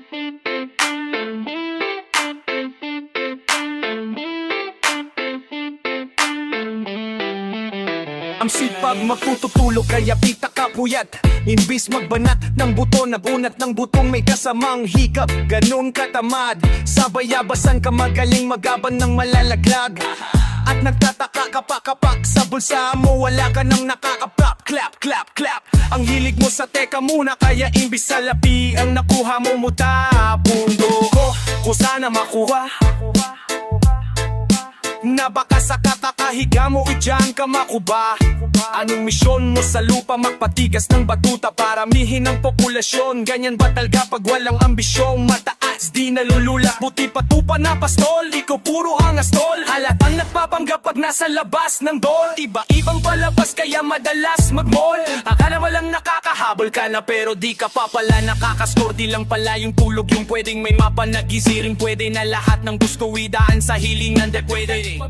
Ang sipag magtutulog kaya pita kapuyat. Imbis magbanat ng buto, nabunat ng butong may kasamang hikap. Ganun katamad, sabayabasan ka magaling magaban ng malalaglag. At nagtataka kapak-kapak sa bulsa mo, wala ka nang nakakaplap. Clap, clap, clap. Ang hilig mo sa teka muna, kaya imbis sa lapi ang nakuha mo muta. Pundo ko, kung sana makuha na baka sa katakahiga mo dyan ka makuba. Anong misyon mo sa lupa? Magpatigas ng batuta, paramihin ang populasyon. Ganyan ba talaga pag walang ambisyong mataas? Di nalulula, buti patupa na pastol. Ikaw puro angas tol, halatang nagpapanggap pag nasa labas ng dol. Iba-ibang palabas kaya madalas magmall. Akala mo lang nakakahabol ka na pero di ka pa pala nakakascore. Di lang pala yung tulog yung pwedeng may mapa na gisiring. Pwede na lahat ng gusto idaan sa hilingan. De pwede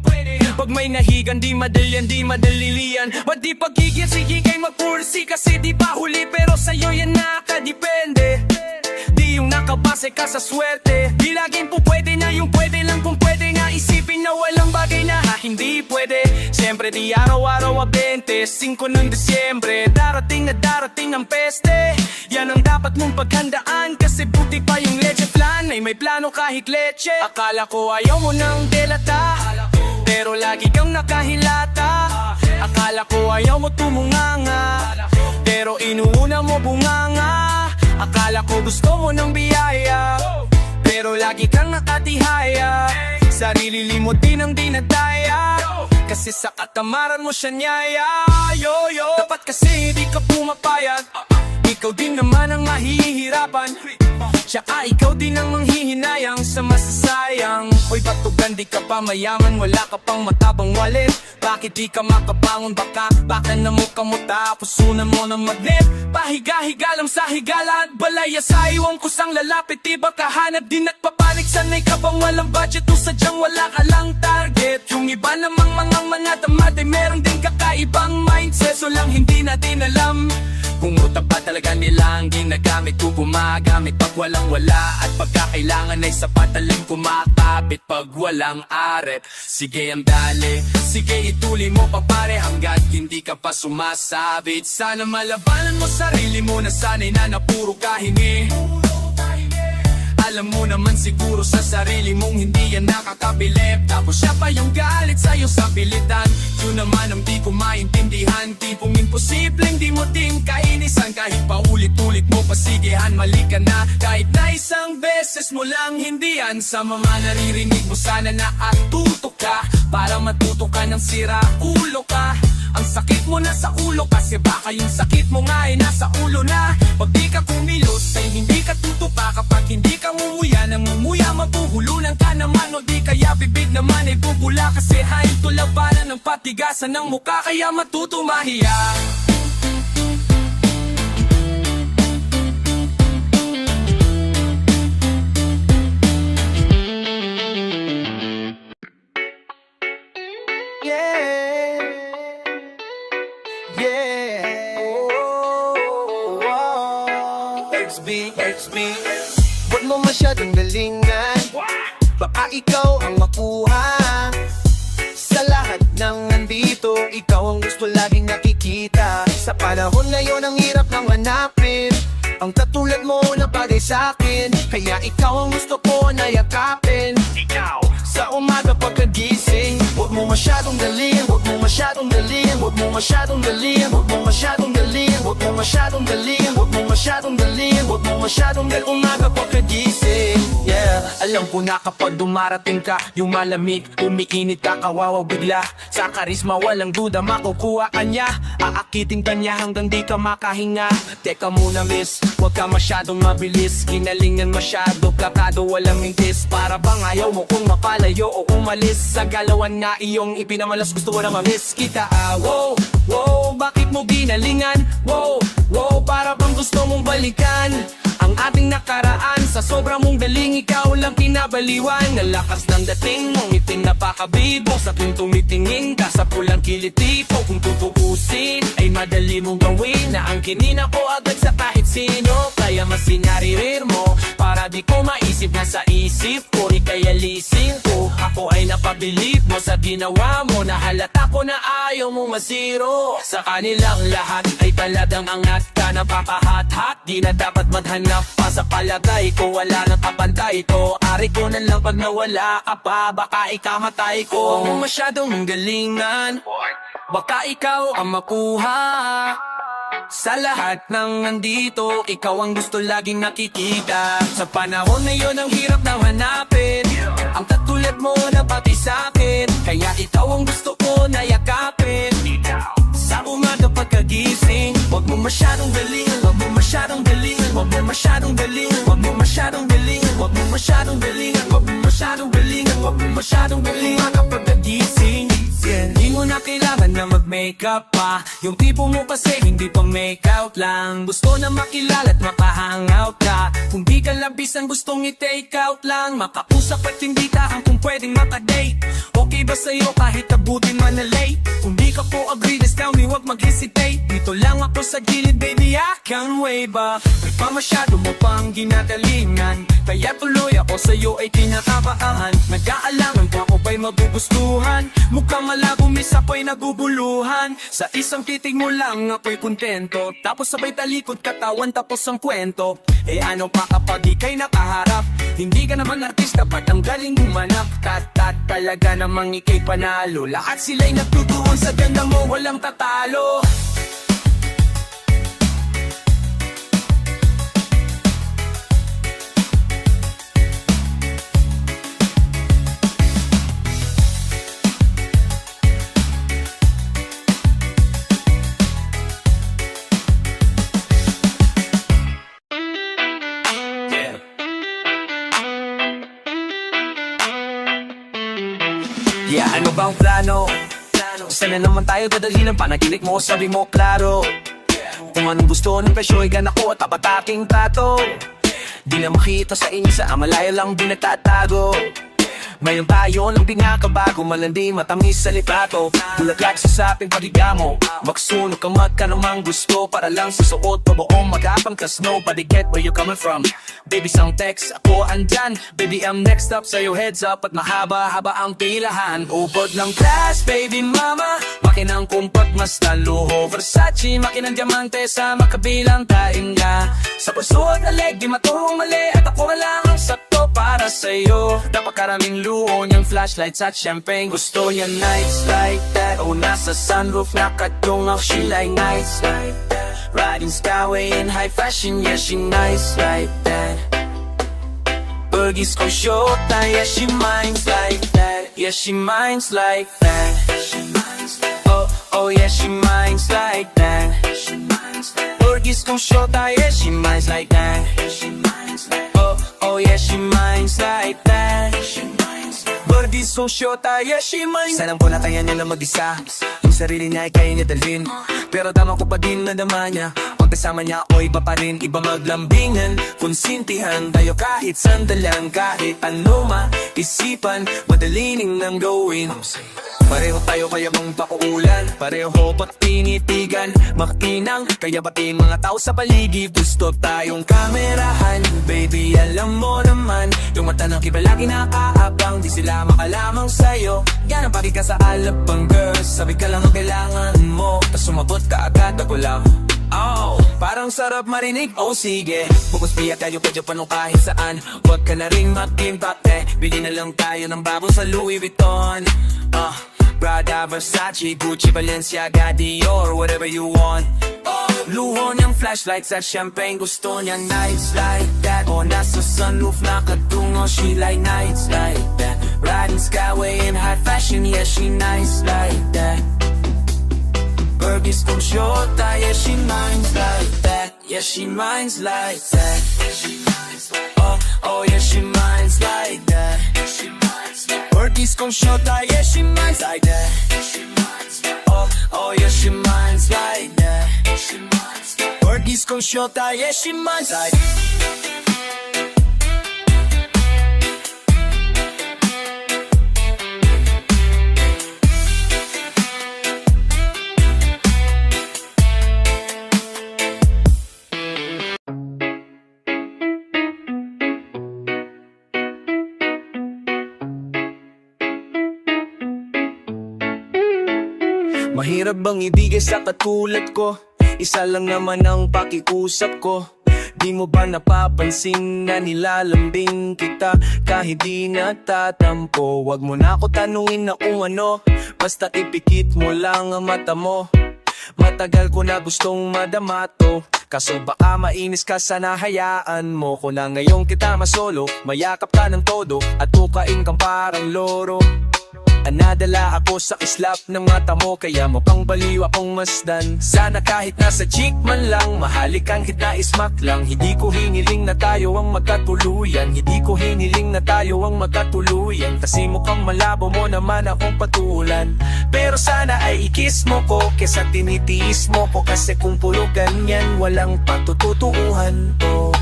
pag may nahigan, di madalian, di madalilian. Ba't di pagigil, sige kay magpursi. Kasi di pa huli pero sa'yo yan nakadepende. Di yung nakabase ka sa swerte. Di laging po pwede na yung pwede lang kung pwede nga isipin na walang bagay na hindi pwede. Siyempre di araw-araw a 25 ng Disyembre. Darating ang peste. Yan ang dapat mong paghandaan. Kasi buti pa yung leche flan ay may plano kahit leche. Akala ko ayaw mo nang delata, pero lagi kang nakahilata. Akala ko ayaw mo tumunganga, pero inuuna mo bunganga. Akala ko gusto mo ng biyaya, pero lagi kang nakatihaya. Sarili limot din ang dinadaya, kasi sa katamaran mo siya niyaya. Dapat kasi di ka pumapayag, ikaw din naman ang mahihirapan. Tsaka ikaw din ang manghihinayang sa masasayang. Hoy batugan, di ka pa mayaman, wala ka pang matabang wallet. Bakit di ka makabangon? Baka na mo kamuta, pusunan mo ng magnet. Pahiga-higa lang sa higala at balaya sa iwang kusang lalapit. Iba kahanap din at papanik, sanay ka bang walang budget o sadyang wala ka lang target? Yung iba namang mga tamad ay meron din kakaibang mindset. So lang hindi natin alam kung utak ba talaga nila ang ginagamit o gumagamit pag walang wala. At pagkakailangan ay sapat aling kumakapit pag walang aret. Sige ang dali, sige ituloy mo pa pare hanggat hindi ka pa sumasabit. Sana malabanan mo sarili mo na sanay na puro kahingi. Alam mo naman siguro sa sarili mong hindi yan nakakabilib. Tapos siya pa yung galit sa'yo sa pilitan. Yun naman ang di ko maintindihan. Tipong imposibleng di mo din kainisan. Kahit paulit-ulit mo pasigihan, mali ka na. Kahit na isang beses mo lang hindi yan. Sa mga naririnig mo sana nakatutok ka, para matuto ka ng sira ulo ka. Ang sakit mo na sa ulo kasi baka yung sakit mo nga ay nasa ulo na. Pag di ka kumilos ay hindi ka tutupa. Kapag hindi ka ngumuya, nangumuya mapuhulunan ka naman. O di kaya bibig naman ay bubula, kasi hain to labanan ng patigasan ng mukha, kaya matuto mahiya. XB, huwag mo masyadong galingan, baka ikaw ang makuha. Sa lahat ng nandito, ikaw ang gusto laging nakikita. Sa panahon ngayon ang hirap nang hanapin ang katulad mo na bagay sa'kin. Kaya ikaw ang gusto ko na yakapin. Ikaw sa umaga pagkagising, huwag mo masyadong galing, huwag mo masyadong galing, huwag mo masyadong galing, huwag mo masyadong galing, huwag mo masyadong galing, huwag mo masyadong galing, huwag mo masyadong galing. Umaga pagkagising, yeah. Alam ko na kapag dumarating ka, yung malamig, umiinit ka, kawawa bigla. Sa karisma walang duda makukuha ka niya. Aakitin ka niya hanggang di ka makahinga. Teka muna miss, huwag ka masyadong mabilis. Ginalingan masyado, plakado walang mintis. Para bang ayaw mo kung mapalayo o umalis. Sa galawan nga iyong ipinamalas, gusto mo na mamiss kita. Wow, wow, bakit mo ginalingan? Wow, wow, para bang gusto mong balikan ang ating nakaraan. Sa sobra mong galing, ikaw lang kinabaliwan. Nalakas ng dating mong itim na pakabibo. Sa tuwing tumitingin ka sa pulang kilitipo. Kung tutuusin ay madali mong gawin na ang kinina ko agad sa kahit sino. Kaya mas sinaririr mo para di isip ko, ika'y alisin ko. Ako ay napabilib mo sa ginawa mo, na halata ko na ayaw mo masiro. Sa kanilang lahat ay talagang angat ka, napakahat-hat. Di na dapat maghanap pa sa palagay ko, wala nang kapantay ko. Ari ko na lang pag nawala ka pa, baka ikamatay ko. Huwag mo masyadong galingan, baka ikaw ang makuha. Sa lahat ng nandito, ikaw ang gusto laging nakikita. Sa panahon na yun ang hirap na hanapin ang katulad mo na pati sa'kin. Kaya ikaw ang gusto ko na yakapin. Sa umaga pagkagising, huwag mo masyadong galingan, huwag mo masyadong galingan, huwag mo masyadong galingan, huwag mo masyadong galingan, huwag mo masyadong galingan, huwag mo masyadong galingan, huwag mo masyadong galingan kapag nagising. Di mo na kailangan na mag-makeup pa, yung tipo mo kasi hindi pa make-out lang. Gusto na makilala at makahangout ka. Kung di ka labis ang gustong i-take out lang, makausap at hindi tahan kung pwedeng makadate. Okay ba sa'yo kahit abutin man na late? Kung di ka po agree, just tell me, wag mag-hesitate. Dito lang ako sa gilid, baby, I can't wait ba? May pa masyado mo pang ginagalingan, kaya tuloy ako sa'yo ay tinatapaan. Nag-aalangan ko ako ba'y magugustuhan, mukhang malabo, miss ako'y naguguluhan. Sa isang titig mo lang ako'y kontento, tapos sabay talikod katawan tapos ang kwento. Eh ano pa kapag ika'y nakaharap, hindi ka naman artista, ba't ang galing gumanap? Tat talaga namang ika'y panalo, lahat sila'y nagtutuon sa ganda mo, walang tatalo. Yeah, ano bang plano? Sana naman tayo dadalhin ang panaginip mo, sabi mo klaro. Kung anong gusto ng presyo, igan ako at tapat aking trato. Di na makita sa inyo sa malaya lang di nagtatago. Ngayon tayo nang pinakabago, malandi matamis sa litrato. Tulaglag sa ating paligamo, magsunog ka ka namang gusto, para lang sa suot pa buong magapang ka snow. Nobody get where you coming from, baby sang text, ako andyan. Baby I'm next up, sa'yo heads up at mahaba-haba ang pilahan. Ubod ng class, baby mama, makinang kumpat mas taluho Versace, makinang diamante sa makabilang tainga. Sa puso at aleg, di maturong mali, at ako na lang ang sakto para sa'yo. Napakaraming luho niyang flashlights at champagne. Gusto niya nights like that, o nasa sunroof nakatungak. She like nights like that, riding skyway in high fashion. Yeah, she nice like that. Burgies ko shota, yeah, she minds like that. Yeah, she minds like that. Oh, oh, yeah, she minds like that. Burgies ko shota, yeah, she minds like that. Oh, oh, yeah, she minds like that. Burgies ko shota, yeah, she minds. Sanang bulatayan niya lang mag-isa, yung sarili niya ay kaya niya dalhin, pero tama ko pa din na dama niya. Pagkasama niya o iba pa rin, iba maglambingan. Konsintihan tayo kahit sandalan, kahit ano maisipan, madalining nang gawin. Pareho tayo kaya bang pakuulan, pareho ba't tinitigan, makinang kaya ba't mga tao sa paligid gusto tayong kamerahan. Baby alam mo naman, yung mata ng iba lagi nakaabang, di sila makalamang sa'yo. Yan ang pagi ka sa alapang girls, sabi ka lang ang kailangan mo, tas sumabot ka agad ako lang. Oh, parang sarap marinig, oh sige, bukos piya tayo pwede pa nung kahit saan. Huwag ka na rin mag-impacte, bili na lang tayo ng bago sa Louis Vuitton. Prada, Versace, Gucci, Balenciaga, Dior, whatever you want. Luho niyang flashlights at champagne, gusto niyang nights like that. O nasa sunroof nakatungo, she like nights like that. Riding skyway in high fashion, yeah, she nice like that. Burgies kong shota, yeah, she minds like that. Yeah, she minds like that. Oh, oh, yeah, she minds like that. Burgies kong shota, yeah, she minds like that. Oh, oh, yeah, she minds like that. Burgies kong shota, yeah, she minds like that. Mahirap bang ibigay sa katulad ko? Isa lang naman ang pakiusap ko. Di mo ba napapansin na nilalambing kita kahit di natatampo? Wag mo na ako tanungin na kung ano, basta ipikit mo lang ang mata mo. Matagal ko na gustong madama to, kaso baka mainis ka, sana hayaan mo ko na ngayong kita masolo. Mayakap ka ng todo at tukain kang parang loro. Nadala ako sa kislap ng mata mo, kaya mukhang baliw akong masdan. Sana kahit nasa cheek man lang, mahalikan kita ismak lang. Hindi ko hiniling na tayo ang magkatuluyan, hindi ko hiniling na tayo ang magkatuluyan. Kasi mukhang malabo mo naman akong patulan. Pero sana ay ikis mo ko kesa tinitiis mo ko, kasi kung puro ganyan walang patututuhan to.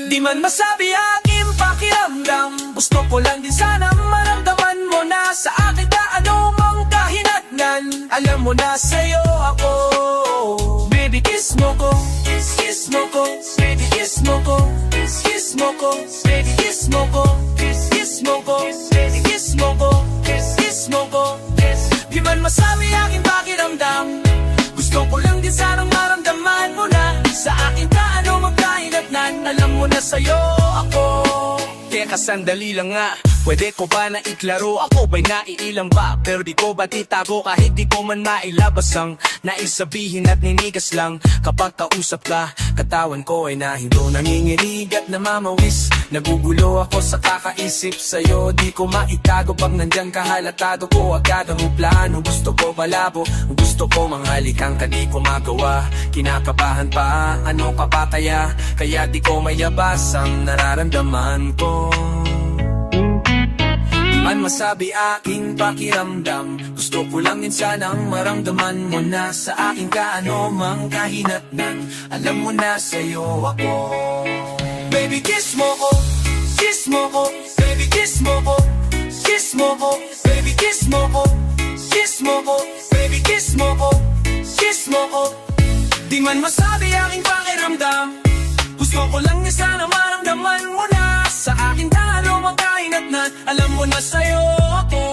Di man masabi aking pakiramdam, gusto ko lang din sana maramdaman mo na sa akin ka ano mang kahinatnan. Alam mo na sa'yo ako. Baby kiss mo ko, kiss mo ko, baby kiss mo ko, kiss mo ko, baby kiss mo ko, kiss mo ko, baby kiss mo ko, kiss mo ko. Di man masabi aking pakiramdam, gusto ko lang din sana maramdaman mo na sa akin ka ano mang kahinatnan. Alam mo na sa'yo ako. Teka sandali lang nga, pwede ko ba na iklaro? Ako ba'y naiilang ba? Pero di ko ba titago kahit di ko man mailabas ang nais sabihin at ninigas lang. Kapag kausap ka, katawan ko ay nahinto, nanginginig at namamawis. Nagugulo ako sa kakaisip sa'yo, di ko maitago. Pag nandyan ka halatado ko agad ang plano. Gusto ko malabo, gusto ko manghalikan ka, di ko magawa. Kinakabahan pa, ano ka pa kaya di ko mayabas ang nararamdaman ko. Di man masabi aking pakiramdam, gusto ko lang din sanang maramdaman mo na sa akin ka ano mang kahinatnan. Alam mo na sa'yo ako. Baby kiss mo ko, kiss mo ko, baby kiss mo ko, kiss mo ko, baby kiss mo ko, kiss mo ko, baby kiss mo ko, kiss mo ko. Di man masabi aking pakiramdam, gusto ko lang din sana maramdaman mo na sa akin ka ano mang kahinatnan. Alam mo na sa'yo ako.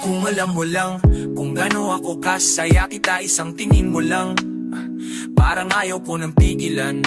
Kung alam mo lang kung gaano ako kasaya kita, isang tingin mo lang parang ayaw ko nang pigilan.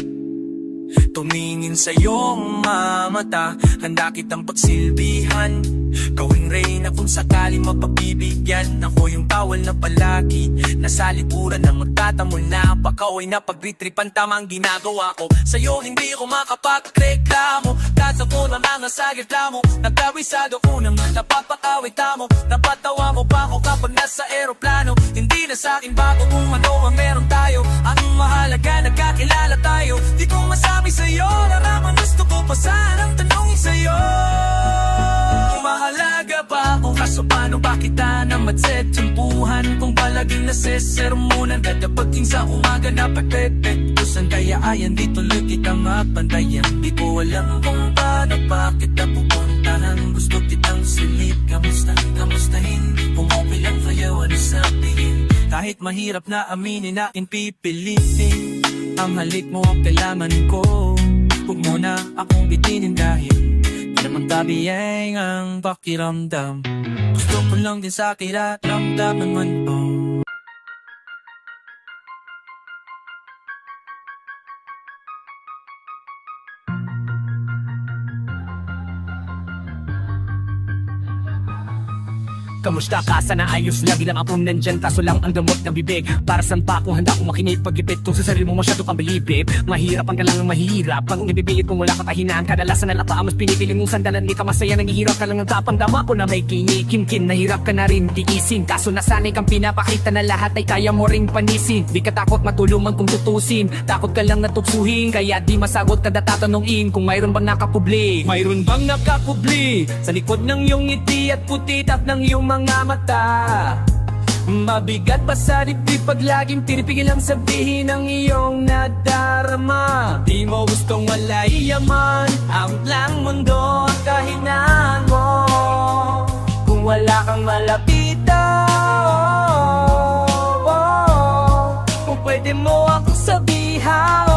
Tumingin sa iyong mata, handa kitang pagsilbihan. Gawing reyna kung sakaling mapagbibigyan. Ako yung tawal na palagi nasa likuran ng magtatamol na pakaway na pagritripan. Tamang ginagawa ko sa'yo, hindi ko makapagreklamo. Kaso ko na mga sa gitla mo, nagkawisado ko nang napapakawit mo. Napatawa mo pa ako kapag nasa eroplano. Hindi na sa'kin bago kung ano ang meron tayo. Ang mahalaga nagkakilala tayo. Di ko masabi sa'yo, naraman gusto ko pa sanang tanongin sa'yo. Kung mahalaga ba ako, kaso paano ba kita na matsetsempuhan? Kung palaging nasesermonan, dadapagting sa umaga na pagpepet ko saan kaya ayan di tuloy kitang mapantayan. Di ko alam kung paano pa kita pupuntahan. Gusto kitang silip, kamustahin. Kung okay lang sa'yo, ano sabihin? Kahit mahirap na aminin natin pipilitin ang halik mo ang kailangan ko. Huwag mo na akong bitinin dahil di naman tabiyeng ang pakiramdam. Gusto ko lang din sa kiramdam naman to. Kamusta ka? Sana ayos lagi lang akong nandyan, kaso lang ang damot ng bibig. Para saan pa kung handa kong makinig pag-ipit? Kung sa sarili mo masyado kang bilibib, mahirap ang kalangang mahirap. Pag nabibilit kung wala kapahinaan, kadalasan na lapa mas pinipili mong sandalan. Di ka masaya, naghihirap ka lang ng tapang-dama ko na may kinikim-kin. Nahirap ka na rin tiisin, kaso nasanay kang pinapakita na lahat ay kaya mo ring panisin. Di ka takot matulungan kung tutusin, takot ka lang natuksuhin, kaya di masagot kada tatanungin kung mayroon bang nakapubli. Mayroon bang nakapubli sa likod ng iyong ngiti at putitap ng iyong mga mata? Mabigat pa sa dibdib pag laging pinipigil ang sabihin ng iyong nadarama. Di mo gustong wala iyaman ang lang mundo at kahinaan mo. Kung wala kang malapitan, kung pwede mo akong sabihan,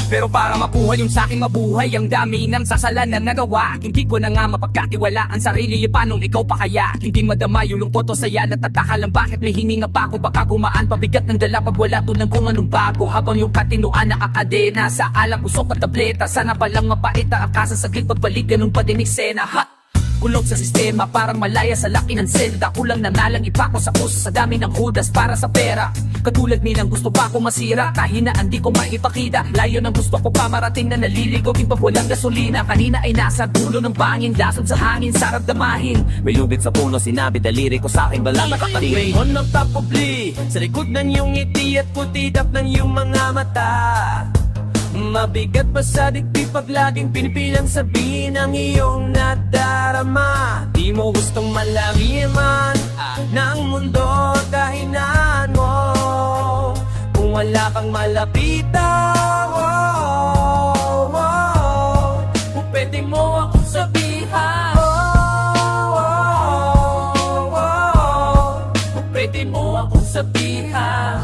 pero para mapuha Buhay yung sa'king mabuhay, ang dami ng sasalan na nagawa. Hindi ko na nga mapagkatiwala ang sarili, paanong ikaw pa kaya? Hindi madama yung lungkot o saya, natataka lang bakit may hininga pa ako. Baka gumaan pabigat ng dala pag wala tulang kung anong bago. Habang yung katinuan nakakadena sa alam usok at tableta. Sana palang mapaita akasa saglit pagbalik ganun pa din eksena. Ha! Kulog sa sistema, parang malaya sa laki ng selda. Kulang na nalang ipako sa puso sa dami ng hudas para sa pera. Katulad nilang gusto pa ako masira, kahinaan di ko maipakita. Layo ng gusto ko pa marating na naliligogin pag walang gasolina. Kanina ay nasa dulo ng bangin, lasod sa hangin, sarap damahin. May lubid sa puno, sinabi daliri ko sa aking balang nakakatingin. On the top of Lee, sa likod ng iyong ngiti at putidap ng iyong mga mata. Mabigat pa sa dikti pag laging pinipilang sabihin ang iyong nadarama. Di mo gustong malaman ng mundo kahinaan mo. Kung wala kang malapitan, kung pwede mo akong sabihan, kung pwede mo akong sabihan.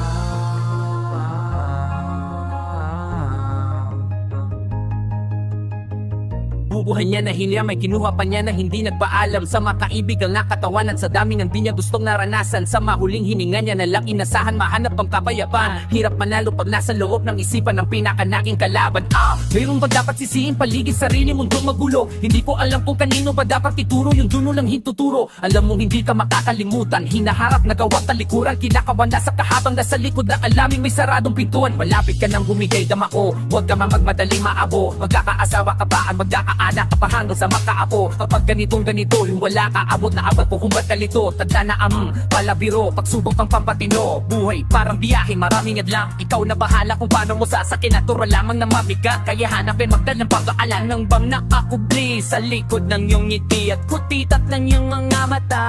Bubuhay niya na hilya, may kinuha pa niya na hindi nagpaalam. Sa makaibig ang nakatawanan, sa dami ng di niya gustong naranasan. Sa mahuling hininga niya na lang inasahan, mahanap ang kapayapaan. Hirap manalo pag nasa loob ng isipan ng pinakanaking kalaban. Mayroon ba dapat sisihin paligid sarili mundong magulo? Hindi ko alam kung kanino ba dapat ituro, yung duno lang hintuturo. Alam mong hindi ka makakalimutan, hinaharap na gawang talikuran. Kinakawan na sa kahabang nasa likod ng alaming may saradong pintuan. Malapit ka nang bumigay dama ko, huwag ka magmadaling maabo. Magkakaasawa ka ba at magkakaanak ka pa hanggang sa makaapo. Kapag ganito yung wala ka, abot na abot po kung ba't kalito. Tanda na palabiro, pagsubok ng pampatino. Buhay parang biyahe, maraming adlang. Ikaw na bahala kung paano mo sasakin. Natural lamang na mabigat, kaya hanapin magdalang pag-aalan ng bang nakakubli sa likod ng iyong ngiti at kutitat ng iyong mga mata.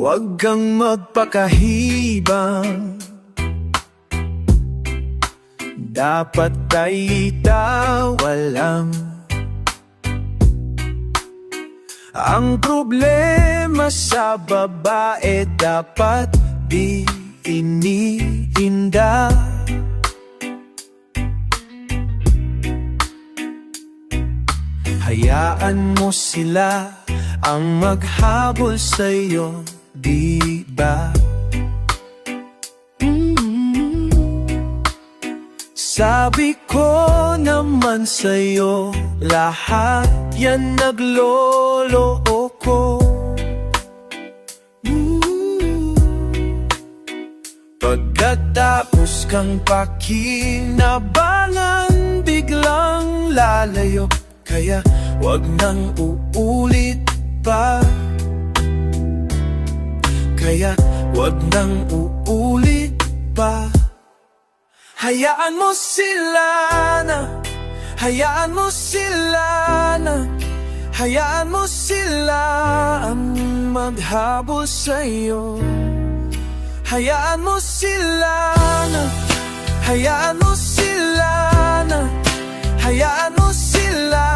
Huwag kang magpakahibang, dapat ay itawalang. Ang problema sa babae dapat di iniinda. Hayaan mo sila ang maghabol sa'yo, di ba? Sabi ko naman sa'yo, lahat yan nagloloko. Pagkatapos kang pakinabangan, biglang lalayo. Kaya wag nang uulit pa. Kaya wag nang uulit pa. Hayaan mo sila na, hayaan mo sila na, hayaan mo sila ang maghabol sa'yo. Hayaan mo sila na, hayaan mo sila na, hayaan mo sila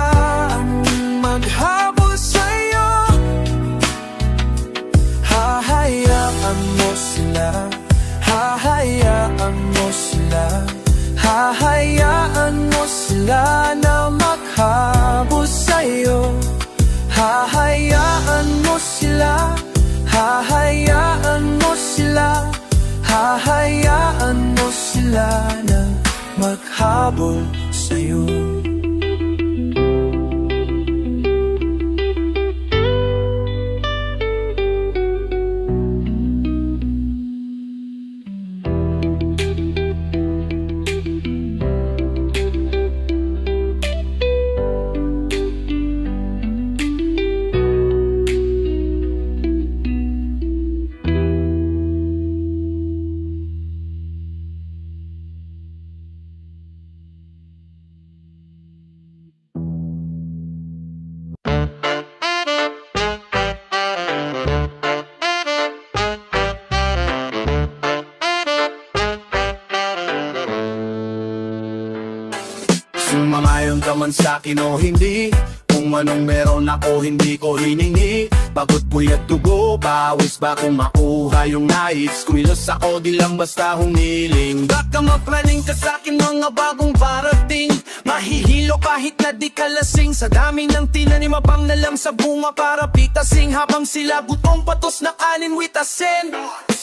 ang maghabol sa'yo. Hahayaan mo sila, hahayaan mo sila, hahayaan mo sila na maghabol sa'yo. Hahayaan mo sila, hahayaan mo sila, hahayaan mo sila na maghabol sa'yo. Sumangayon ka man sa'kin o hindi, kung anong meron ako hindi ko hiningi. Pagod puyat dugo, pawis ba kung makuha yung nais. Kumilos ako di lang basta humiling. Baka mapraning ka sa'kin mga bagong parating. Mahihilo kahit na di ka lasing. Sa dami ng tinanim abang na lang sa bunga para pitasing. Habang sila gutong patos na kanin witasin.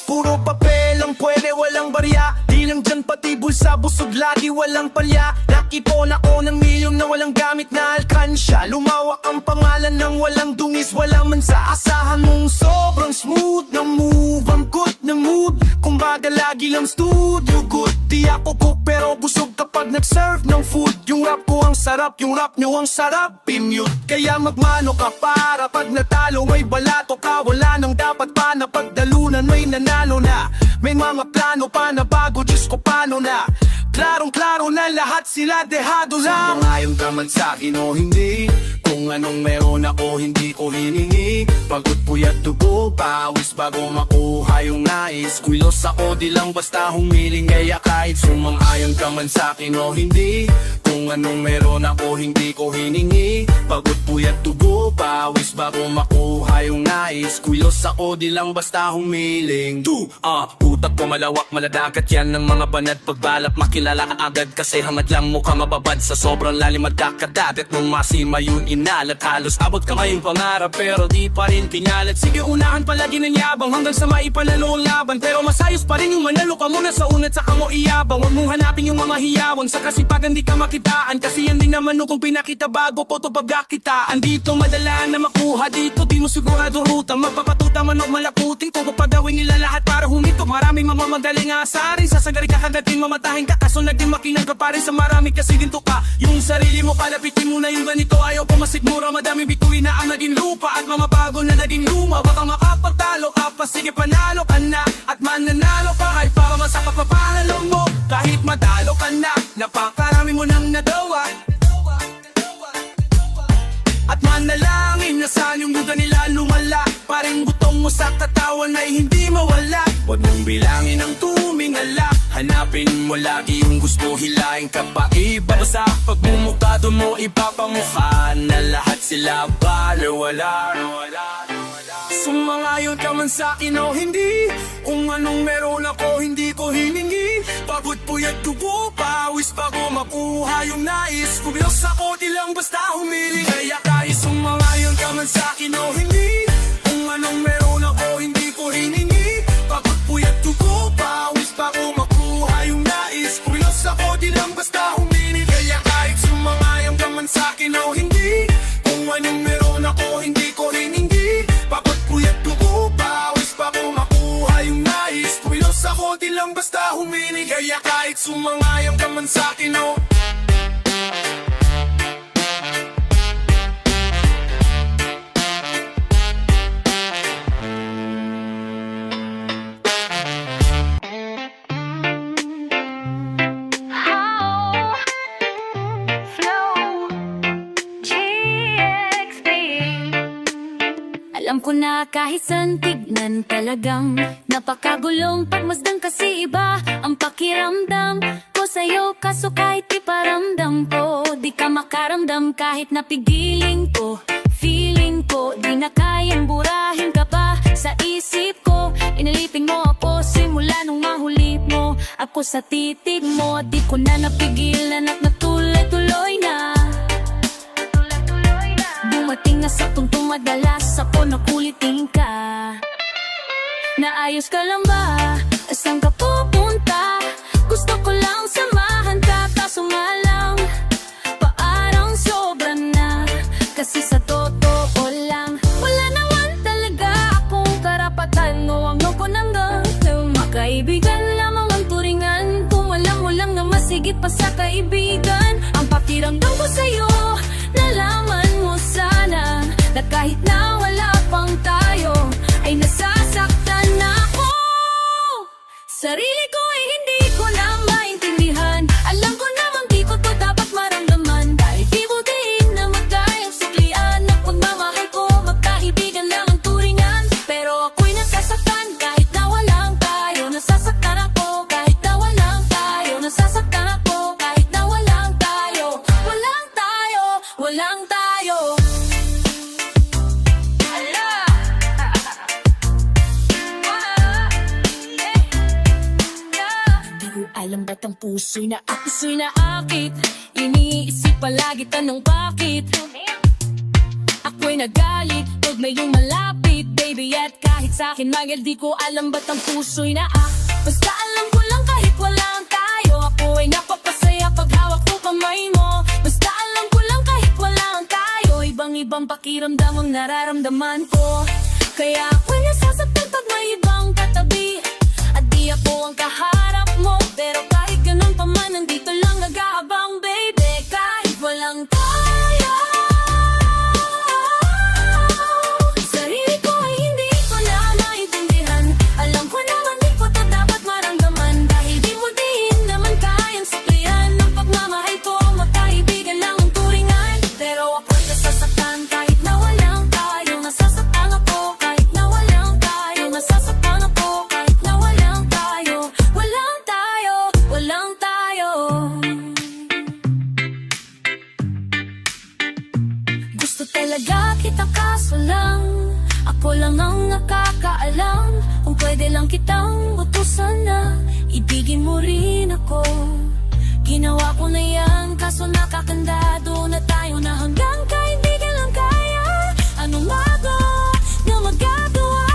Puro papel ang pwede, walang barya. Di lang dyan pati bulsa, busog lagi, walang palya. Nakipon ako ng milyong na walang gamit na alkansya. Lumawak ang pangalan ng walang dungis, walang mansa. Asahan mong sobrang smooth na move. Ang good na mood, kumbaga lagi lang studio good. Di ako cook pero busog kapag nag-serve ng food. Yung rap ko ang sarap, yung rap nyo ang sarap, i-mute. Kaya magmano ka para pag natalo may balato ka. Wala nang dapat pa na pagdalunan, may nanalo na. May mga plano pa na bago, Diyos ko paano na. Klarong-klaro na lahat sila dehado lang. Sumangayon ka man sa'kin o hindi, kung anong meron ako hindi ko hiningi. Pagod puyat dugo, pawis bago makuha yung nais. Kulos ako di lang basta humiling. Kaya kahit sumangayon ka man sa'kin o hindi, kung anong meron ako hindi ko hiningi. Pagod puyat dugo, pawis bago makuha yung nais. Kulos ako di lang basta humiling. Utak ko malawak, maladagat yan ng mga banat. Pagbalap makilala ka agad kasi hangad lang mukha mababad. Sa sobrang lalim at kakadadat nung masima yun inalat. Halos abot ka ngayong pangarap pero di pa rin pinalat. Sige unahan palagi ng yabang hanggang sa maipalalo ang laban. Pero masayos pa rin yung manalo ka muna sa unat saka mo iyabang. Huwag mong hanapin yung mga hiyawang sa kasipagan di ka makitaan. Kasi yan din naman kung pinakita bago ko to pagkakitaan. Dito madala na makuha dito di mo sigurado ruta. Magpapatuta man o malakuting kung papagawin nila lahat para humito. Maraming mamamadaling asarin sasagari ka kagating mamatahin ka. Kaso naging makinang ka pa rin sa marami kasi ginto ka. Yung sarili mo palapitin mo na yung ganito. Ayaw pa masigmura madaming bituin na ang naging lupa. At mga bago na naging luma. Baka makapagtalo ka pa sige panalo ka na. At mananalo ka kahit para masaka pa panalo mo. Kahit madalo ka na napakarami mo nang nadawa. At manalangin na saan yung buga nila lumala. Parang butong mo sa katawan ay hindi mawala. Huwag mong bilangin ang tumingala. Hanapin mo lagi yung gusto hilahin ka pa iba. Basta pag bumukha doon mo ipapamukha na lahat sila balewala. Sumangayon ka man sa'kin o hindi, kung anong meron ako hindi ko hiningi. Pagod puyat dugo, pawis bago makuha yung nais. Kumilos ako di lang basta humiling. Kaya kahit sumangayon ka man sa'kin o hindi, kung anong meron ako hindi ko hiningi. Pagod puyat dugo, pawis bago makuha yung nais. Kumilos ako di lang basta humiling. Kaya kahit sumangayon ka man sa'kin o hindi, kung anong meron ako hindi ko hiningi. Pagod puyat dugo, pawis bago makuha yung nais. Kumilos ako di lang basta humiling. Kaya kahit sumangayon ka man sa'kin o Alam ko na kahit saan tignan talagang napakagulong pagmasdan kasi iba ang pakiramdam ko sa'yo. Kaso kahit iparamdam ko, di ka makaramdam kahit napigiling ko. Feeling ko, di na kayang burahin ka pa sa isip ko. Inalipin mo ako simula nung mahuli mo ako sa titig mo. Di ko na napigilan at natuloy-tuloy na. Dumating na saktong madalas ako nakulitin ka. Naayos ka lang ba? Saan ka pupunta? Gusto ko lang samahan ka. Kaso nga lang, parang sobra na. Kasi sa totoo lang, wala naman talaga akong karapatan. O ang ko nang makaibigan lamang ang turingan. Kung wala mo lang na masigit pa sa kaibigan. Ang pakiramdam ko sa'yo, nalaman mo sana na kahit na wala pang tayo ay nasasaktan na ako. Sarili ko ay hindi ko na maintindihan. Alam ko namang di ko to dapat maramdaman. Dahil di mo din na magkayang suklian. Ang pagmamahal ko magkaibigan lang ang turingan. Pero ako'y nasasaktan kahit na walang tayo. Nasasaktan ako kahit na walang tayo. Nasasaktan ako kahit na walang tayo. lang tayo. Ala! Di ko alam ba't ang puso'y naakit. Iniisip palagi tanong bakit ako'y nagalit pag may lumalapit, baby. At kahit sa'kin magel, di ko alam ba't ang puso'y basta alam ko lang kahit walang tayo, ako ay napapasaya pag hawak ko kamay mo. Basta alam ko lang kahit walang tayo, ibang-ibang pakiramdam ang nararamdaman ko. Kaya ako'y nasasaktan pag may ibang katabi, at di ako ang kaharap mo. Pero kahit ganun pa man, nandito lang nag-aabang, baby. Kahit walang tayo, sarili ko ay hindi ko na maintindihan. Alam ko naman di ko to dapat maramdaman, dahil di mo din naman kayang saklayan ang pagmamahal ko. Magkaibigan lang ang turingan, pero ako'y nasasaktan kahit na walang tayo. Nasasaktan ako kahit na walang tayo. Nasasaktan ako kahit na walang tayo. Walang tayo, walang tayo. Gusto talaga kita kaso lang ako lang ang nakakaalam. Kung pwede lang kitang utusan na ibigin mo rin ako. Ginawa ko na yan kaso nakakandado na tayo, na hanggang kaibigan lang kaya. Anong maga na magagawa?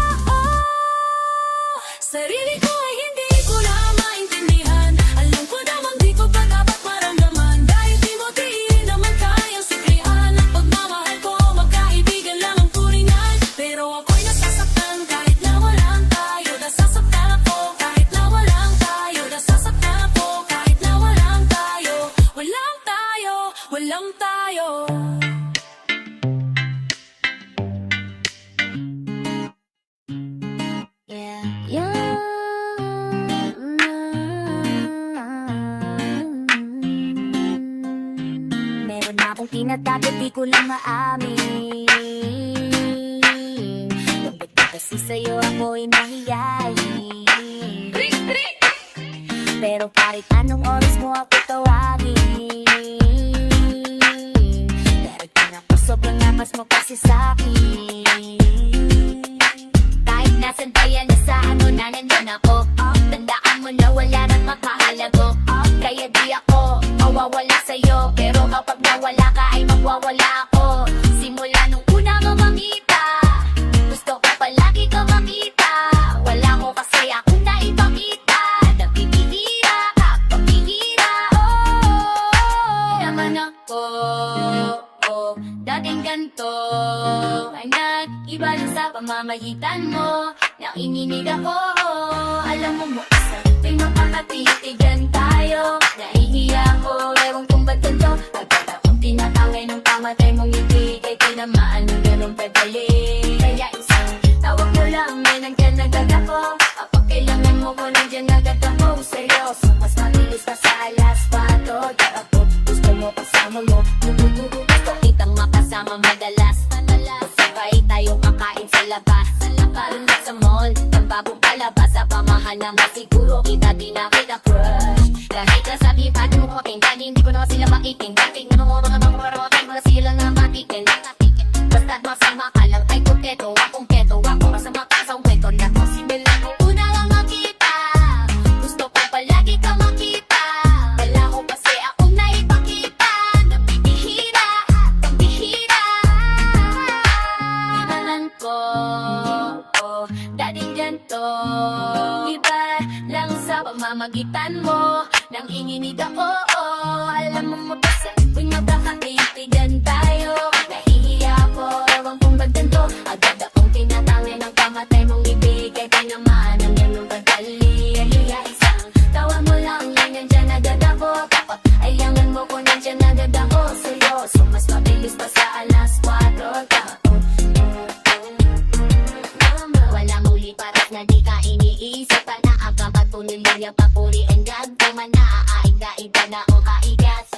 Sarili ko ay hindi ko na maintindihan. Alam ko naman di ko pa dapat maramdaman, dahil di mo din naman kayang suklian ang pagmamahal ko. Magkaibigan lang ang turingan, pero ako'y nasasaktan kahit na walang tayo. Nasasaktan ako kahit na walang tayo. Nasasaktan ako kahit na walang tayo. Walang tayo, walang tayo. Meron na akong tinatago, di ko lang maamin. Bakit ba kasi sa'yo ako'y nahiyain? Pero kahit anong oras mo ako tawagin, darating ako, sobrang lakas mo kasi sa'kin. Kahit nasan pa yan, sa ano na nandun ako, tandaan mo na wala nang makahalago. Kaya di ako mawawala sa'yo, pero kapag nawala ka ay magwawala ako. Simula nung una mo mamita, gusto ko palagi ka makita. Wala ko kasi akong naipakita, napipihira ka, papihira. Naman ako, dating ganito, ay nag-iba lang sa pamamagitan mo. Nanginginig ako, alam mo mo isa, tuwing makakatitigan tayo. Nahihiya ko, ewan kung ba't ganito. Agad akong tinatangay ng pamatay mong ngiti, kay tinamaan ng ganun kadali. Kaya isang tawag mo lang, may nandyan agad ako. Kapag kailangan mo ko, nandyan agad ako. Seryoso, mas mabilis pa sa alas 4. Kaya ako, gusto mo kasama mo. Gusto kitang makasama madalas. Sabay tayo kakain sa labas. Parang sa mall, pambabong palabas. Sa pamahalang siguro kita di na kita crush. Kahit nasabi pa mo ko tingnan, hindi ko na sila makitindan. Tingnan mo mga marating, mga sila na matikin. Basta't masama ka lang ay kuketo. Akong keto, ako masama ka sa kwento. Simula ko una lang makita, gusto ko palagi ka makita. Wala ko kasi akong naipakita, napipihira, pambihira. Inalan ko, dating ganito, iba lang sa pamamagitan mo. Nang inginig ako, alam mo mo kasi tuwing magkakatitigan tayo. Nahihiya ako, ewan kung ba't ganito. Agad akong tinatangay ng pamatay mong ibig, kay tinamaan ang ganun kadali. Aliya isang tawa mo lang, yan nandyan agad ako. Kapag ailangan mo ko, nandyan agad ako. Seryoso, mas mabilis pa sa alas 4. Walang huli parat na di ka iniisip pa na ang kapatuloy yung papuri and God. Kung man naaaig-daig na o kaigas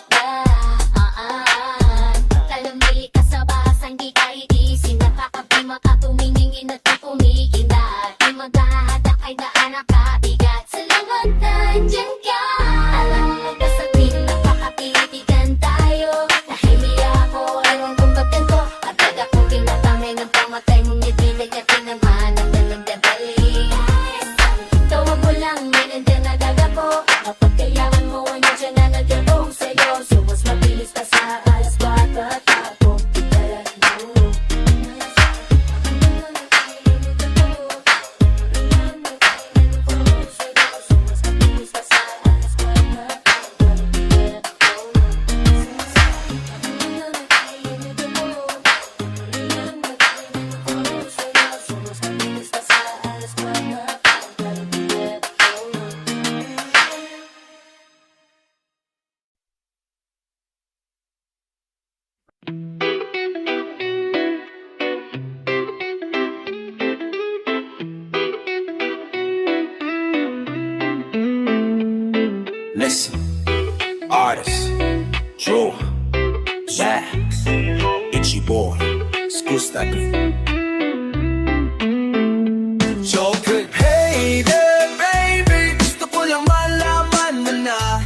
Talamili ka sa bahasan, di ka iisin. Nakakapi makatumingin at pumikinda. Di maghahada kay daan nakabigat. Salamat nandyan ka. Alam mo ba sa tuwing nakakatitigan tayo, nahihiya ako, artist. True. Jax. Itchy boy. Skusta Beat. So good. Hey there, baby. Gusto ko lang malaman mo na.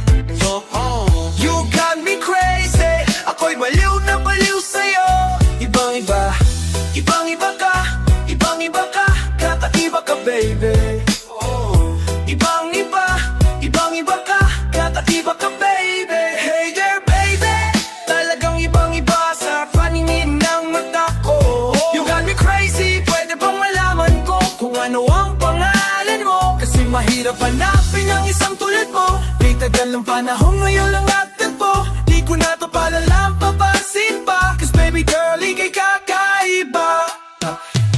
You got me crazy. Ako'y baliw na baliw sa'yo. Ibang-iba, ibang-iba ka. Ibang-iba ka, kakaiba ka, baby. Ibang-iba, ibang-iba ka. Kakaiba ka, baby. Hey there, baby. Talagang ibang-iba sa paningin ng mata ko. You got me crazy. Pwede bang malaman ko kung ano ang pangalan mo? Kasi mahirap hanapin ang isang tulad mo. Di tagal ng panahon, ngayon lang nagtagpo. Di ko na to palalampapasin pa. Cause baby girl, ika'y kakaiba.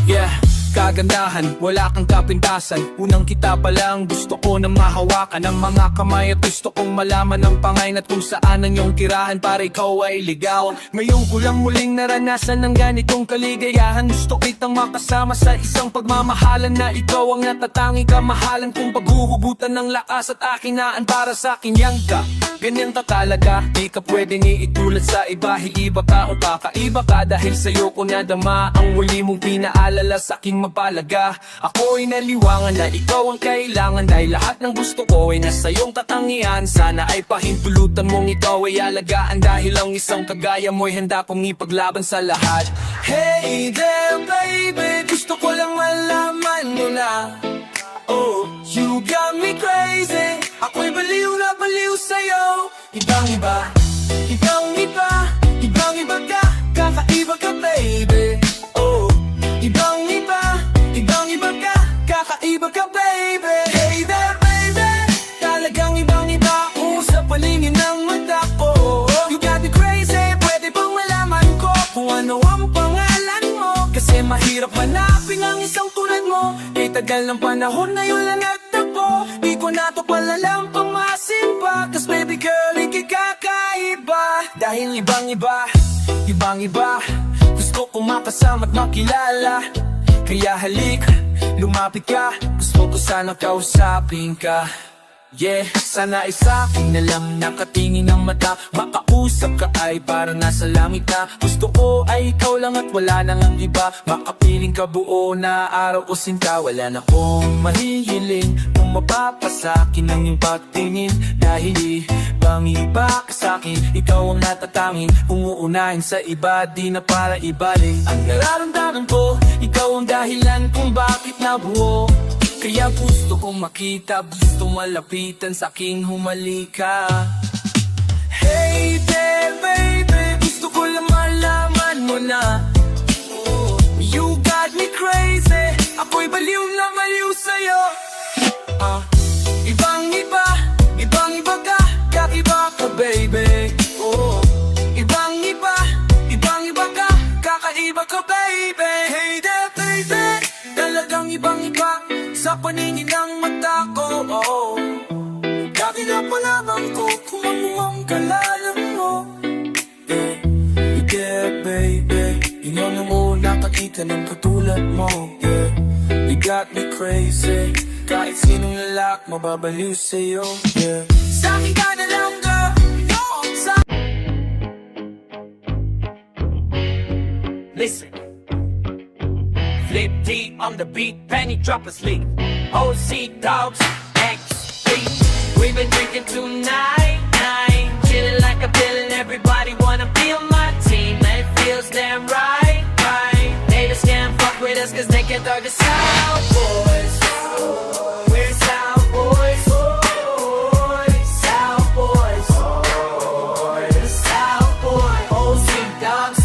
Yeah, kagandahan, wala kang kapintasan. Unang kita pa lang, gusto ko na mahawakan ang mga kamay. At gusto kong malaman ang pangalan at kung saan ang iyong tirahan para ikaw ay ligawan. Ngayon ko lang muling naranasan ng ganitong kaligayahan. Gusto kitang makasama sa isang pagmamahalan na ikaw ang natatangi kamahalan kong paghuhugutan ng lakas at akinaan para sa akin yan ka. Ganyan ka talaga, di ka pwedeng iitulad sa iba. Hiiba ka o kakaiba ka dahil sa'yo ko nadama ang muli mong pinaalala sa aking mapalaga. Ako'y naliwangan na ikaw ang kailangan dahil lahat ng gusto ko ay nasa iyong katangian. Sana ay pahintulutan mong ikaw ay alagaan dahil ang isang kagaya mo'y handa kong ipaglaban sa lahat. Hey there, baby. Gusto ko lang malaman mo na. Oh, you got me crazy. Ako'y baliw na baliw sa'yo. Ibang-iba, ibang-iba, ibang-iba ka. Kakaiba ka, baby. Oh, ibang-iba, ibang-iba ka. Kakaiba ka, baby. Hey there, baby. Talagang ibang-iba ako sa paningin ng mata ko. You got me crazy. Pwede bang malaman ko kung ano ang pangalan mo? Kasi mahirap hanapin ang isang tulad mo. Di tagal ng panahon na yun lang nagtagpo. Di ko na to palalampamasin pa. Cause baby girl, ika'y kakaiba. Dahil ibang-iba, ibang-iba. Gusto ko makasama at makilala. Kaya halik, lumapit ka. Gusto ko sana kausapin ka. Yeah, sana ay sa'kin na lang nakatingin ang mata. Makausap ka ay parang nasa langit na. Gusto ko ay ikaw lang at wala nang ang iba. Makapiling ka buo na araw ko sinta. Wala na akong mahihiling kung mapapasakin ang iyong pagtingin. Dahil ibang-iba ka sa'kin, ikaw ang natatangin. Kung uunahin sa iba, di na para ibalik. Ang nararamdaman ko, ikaw ang dahilan kung bakit nabuo. Kaya gusto kong makita, gusto malapitan sa'king humalika. Hey there, baby. Gusto ko lang malaman mo na. Oh, you got me crazy. Ako'y baliw na baliw sa'yo. Ibang-iba, ibang-iba ka. Kakaiba ka, baby. Oh, ibang-iba, ibang-iba ka. Kakaiba ka, baby. Hey there, baby. Talagang ibang-iba sa paningin ng mata ko. Oh, kakaiba pa lamang ko kung ano ang kalalang mo. Yeah, baby. Ikaw na mo nakakita ng katulad mo. Yeah, you got me crazy. Kahit sinong lalak, mababaliw sa'yo. Yeah, sa'kin ka na lang, girl. Listen. Flip D on the beat, penny droppers leak. OC dogs, X beat. We've been drinking tonight, chilling like a villain. Everybody wanna be on my team. It feels damn right. Haters can't fuck with us 'cause they can't thug us out, boys. We're South Boys. South Boys. South Boys. OC dogs.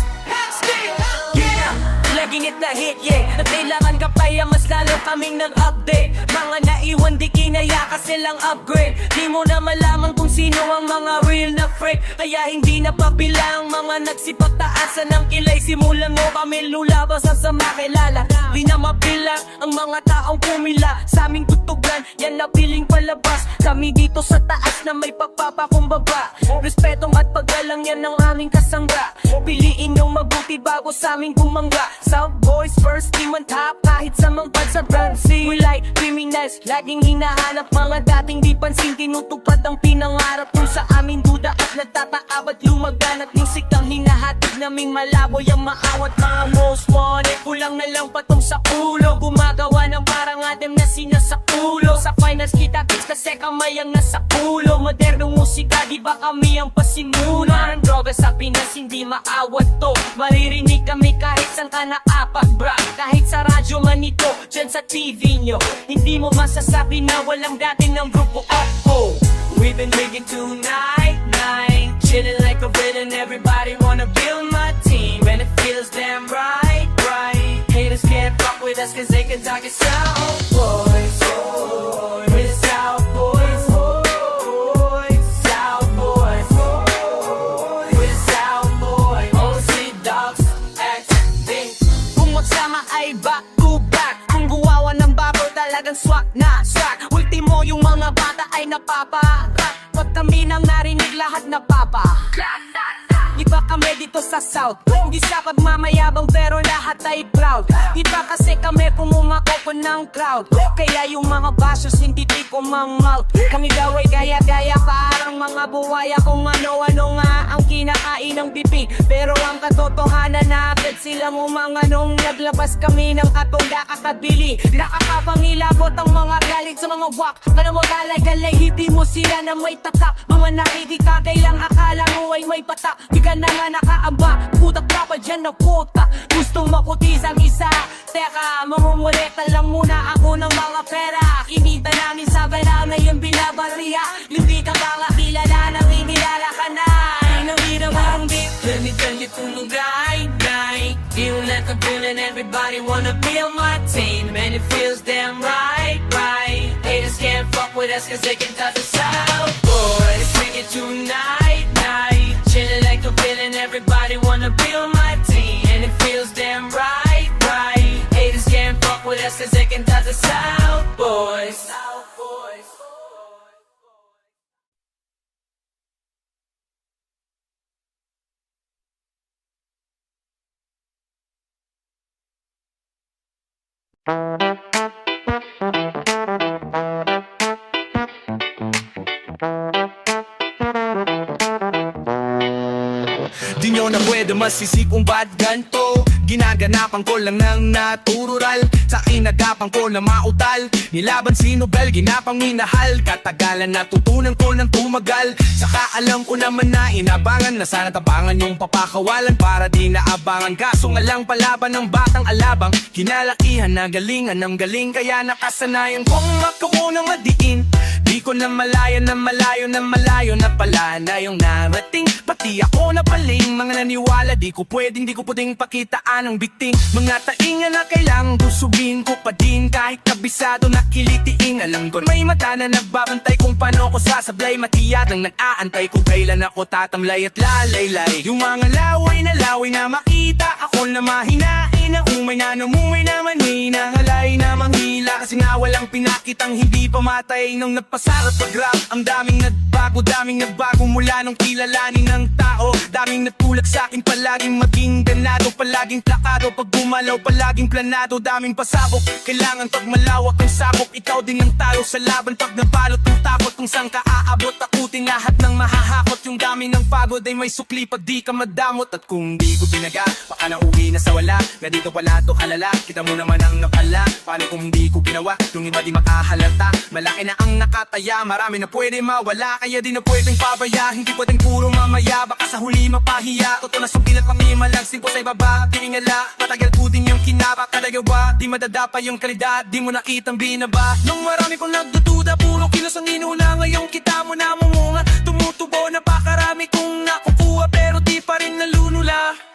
Yeah, laging it na hit, yeah. At kailangan ka pa yan, mas lalo kaming nag-update. Mga naiwan di kinaya kasi lang upgrade. Di mo na malaman kung sino ang mga real na freak. Kaya hindi na pabilang mga nagsipag taasan ng kilay. Simulan mo kami lulabasan sa makilala. Di na mabilang ang mga taong pumila sa aming tutugan, yan na piling palabas. Kami dito sa taas na may pagpapakumbaba. Respetong at paggalang yan ang aming kasangga. Piliin ninyong mabuti bago sa aming bumangga. South boys first team on top kahit sa mga bansa bransi. We like criminals, laging hinahanap mga dating di pansin. Tinutupad ang pinangarap kung sa aming duda at nagtataab at lumagan. At musik ang hinahatid naming malaboy ang maawat. Mga most wanted, kulang na lang patong sa ulo. Gumagawa ng parang atem na sinasa ulo. Sa finals kita kids kasi kamay ang nasa ulo. Modernong musika, di ba kami ang pasimuno? Ang droga sa Pinas, hindi maawat to. Maririnig kami kahit saan ka naapak, bra. Kahit sa radyo man ito, dyan sa TV nyo. Hindi mo masasabi na walang dating ng grupo ako. We've been rigging tonight, night. Chilling like a villain, everybody wanna build my team. And it feels damn right, right. Haters can't fuck with us cause they can talk it South boys, oh, we're the South boys, oh, South boys, oh, we're the South boys. OC dogs, acting. Kung magsama ay back to back. Kung guwawa ng bago talagang swak na swak. Ultimo yung mga bata ay napaparak. Pag kami nang narinig lahat napapa. Iba kami dito sa South. Hindi sa pagmamayabang pero lahat ay proud. Iba kasi kami pumumako ng crowd. Kaya yung mga basos hindi tipo mang mouth. Kami daw ay gaya-gaya parang mga buwaya. Kung ano-ano nga ang kinakain ng bibig. Pero ang katotohanan na agad silang umanganong. Naglabas kami ng katong kakabili. Nakakapangilabot ang mga galit sa mga wak. Kaya mo galay-galay, hindi mo sila na may tatak. Mga nakikikagay lang akala mo ay may patak. Di ka na nga nakaamba, putak ka pa dyan na puta. Gustong makutis ang isa. Teka, mamumuleta lang muna ako ng mga pera. Kinita namin sa bala ngayon binabariya. Hindi ka ba nga kilala nang inilala ka na? Inawira mo ang beat. Let me tell you tonight, night. Feeling like a villain, everybody wanna be on my team. And it feels damn right, right. Haters can't fuck with us cause they can touch the South boys. Bring it tonight, night. Chilling like a villain, everybody wanna be on my team. And it feels damn right, right. Haters can't fuck with us cause they can touch the South boys. South boys. Di nyo na pwede masisi kung ba't ganto. Ginaganapan ko lang ng natural. Sa inagapan ko na mautal. Nilaban si Nobel, ginapang minahal. Katagalan natutunan ko ng tumagal. Saka alam ko naman na inabangan na sana tabangan yung papakawalan para di naabangan. Kaso nga lang palaban ng batang alabang. Kinalakihan na galingan ng galing. Kaya nakasanayan kong makakunang madiin. Di ko na malayo na malayo na malayo na pala na yung narating. Pati ako na paling mga naniwala. Di ko pwedeng pakitaan ang biting. Mga tainga na kailangang busugin ko pa din. Kahit kabisado na kilitiin. Alam ko may mata na nagbabantay kung paano ko sasablay. Matiyadang nag-aantay kung kailan ako tatamlay at lalaylay. Yung mga laway na makita ako na mahinain. Na umay na namumay naman hinangalay na manghila. Kasi nga walang pinakitang hindi pamatay nung nagpasarap pag-rap. Ang daming nagbago mula nung kilalanin ng tao. Daming natulak sa'kin palaging maging ganado. Palaging plakado pag gumalaw palaging planado. Daming pasabok, kailangan pag malawak ang sakop. Ikaw din ang talo sa laban pag nabalot ng takot. Kung saan ka aabot akutin lahat ng mahahakot. Yung dami ng pagod ay may sukli pag di ka madamot. At kung di ko binaga, baka nauwi na sa wala. Na dito pala to halala, kita mo naman ang nakala. Paano kung di ko ginawa, yung iba di makahalata. Malaki na ang nakataya, marami na pwede mawala. Kaya di na pwedeng pabaya, hindi pwedeng puro mamaya. Baka sa huli mapahiya, totoo na sukilat kami malagsin po sa ibaba. Tingala, matagal po din yung kinaba. Kalagawa, di madadapa yung kalidad. Di mo nakitang binaba. Nung marami kong nagdududa, puro kilos ang inuna. Ngayon kita mo na mumunga. Tumutubo na pakarami kong nakukuha, pero di pa rin nalunula.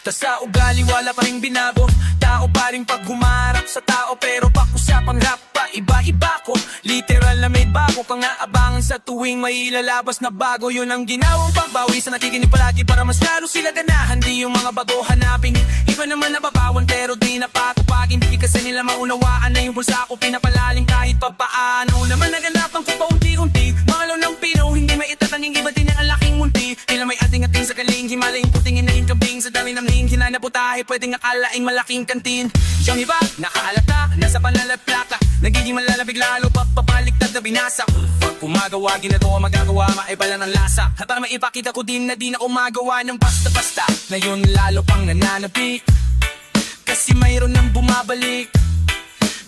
Tas sa ugali wala pa rin binago. Tao pa rin pag humarap sa tao. Pero pag usapang rap pa iba-iba ko. Literal na may bago ka nga abangan sa tuwing may ilalabas na bago. Yun ang ginawang pagbawi sa nakikinig palagi para mas lalo sila ganahan. Di yung mga bago hanapin. Iba naman nababawan pero di napatupagin. Di kasi nila maunawaan na yung bulsa ko pinapalalim kahit pa paano. Naman naganapan ko paunti-unti. Mahalaw ng pino, hindi may itatanging iba din ang laking munti. Nila may ating-ating sa galing. maling putingin na yung kabing sa dami ng ning hinanaputahe, pwedeng akalaing malaking kantin. Siyang iba, nakaalata, nasa panlalaplata, nagiging malalabig lalo, papapaliktad na binasak. Pag kumagawa, ginagawa, magagawa, maiba lang ang lasa. At para maipakita ko din na di na umagawa ng basta-basta, na yun lalo pang nananabik, kasi mayroon nang bumabalik.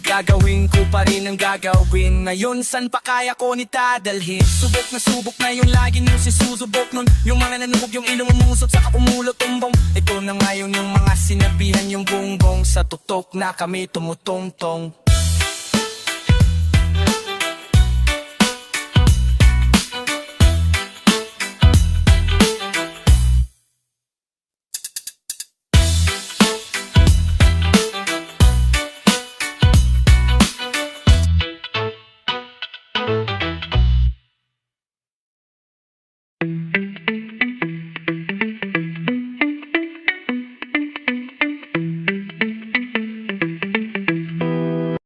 Gagawin ko pa rin ang gagawin. Ngayon san pa kaya ko nitadalhin? Subok na yung lagi nyo sisusubok nun. Yung mga nanubog, yung ilong umusot, saka pumulot tumbong. Ito na ngayon yung mga sinabihan yung bungbong. Sa tutok na kami tumutongtong.